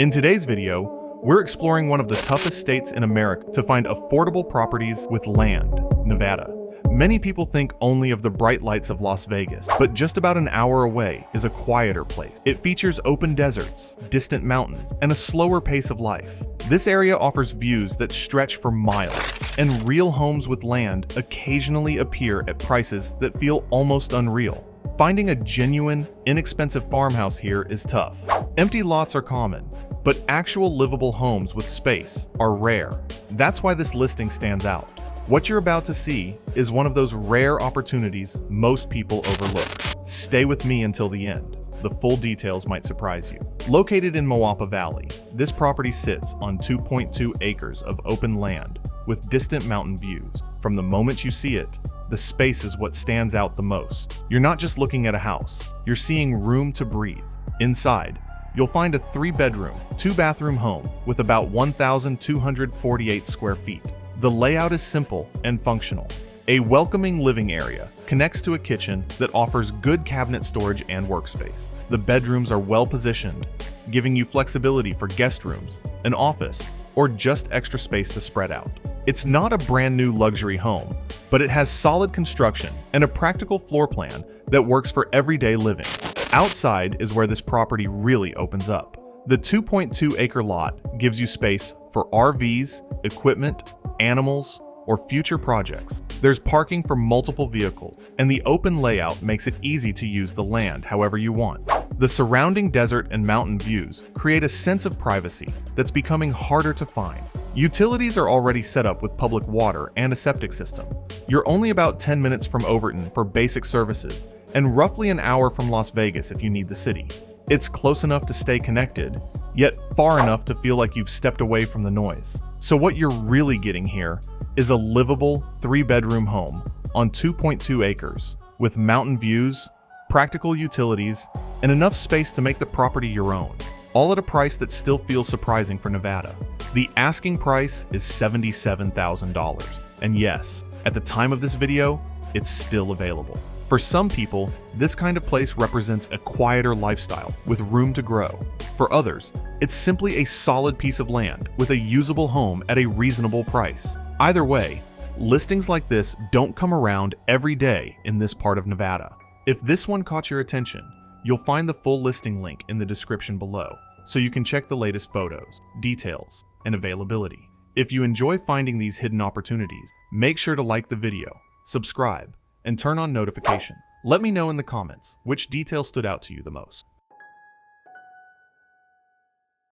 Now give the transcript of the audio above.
In today's video, we're exploring one of the toughest states in America to find affordable properties with land, Nevada. Many people think only of the bright lights of Las Vegas, but just about an hour away is a quieter place. It features open deserts, distant mountains, and a slower pace of life. This area offers views that stretch for miles, and real homes with land occasionally appear at prices that feel almost unreal. Finding a genuine, inexpensive farmhouse here is tough. Empty lots are common, but actual livable homes with space are rare. That's why this listing stands out. What you're about to see is one of those rare opportunities most people overlook. Stay with me until the end. The full details might surprise you. Located in Moapa Valley, this property sits on 2.2 acres of open land with distant mountain views. From the moment you see it, the space is what stands out the most. You're not just looking at a house, you're seeing room to breathe. Inside, you'll find a 3-bedroom, 2-bathroom home with about 1,248 square feet. The layout is simple and functional. A welcoming living area connects to a kitchen that offers good cabinet storage and workspace. The bedrooms are well positioned, giving you flexibility for guest rooms, an office, or just extra space to spread out. It's not a brand new luxury home, but it has solid construction and a practical floor plan that works for everyday living. Outside is where this property really opens up. The 2.2-acre lot gives you space for RVs, equipment, animals, or future projects. There's parking for multiple vehicles, and the open layout makes it easy to use the land however you want. The surrounding desert and mountain views create a sense of privacy that's becoming harder to find. Utilities are already set up with public water and a septic system. You're only about 10 minutes from Overton for basic services, and roughly an hour from Las Vegas if you need the city. It's close enough to stay connected, yet far enough to feel like you've stepped away from the noise. So what you're really getting here is a livable 3-bedroom home on 2.2 acres with mountain views, practical utilities, and enough space to make the property your own, all at a price that still feels surprising for Nevada. The asking price is $77,000, and yes, at the time of this video, it's still available. For some people, this kind of place represents a quieter lifestyle with room to grow. For others, it's simply a solid piece of land with a usable home at a reasonable price. Either way, listings like this don't come around every day in this part of Nevada. If this one caught your attention, you'll find the full listing link in the description below, so you can check the latest photos, details, and availability. If you enjoy finding these hidden opportunities, make sure to like the video, subscribe, and turn on notifications. Let me know in the comments which detail stood out to you the most.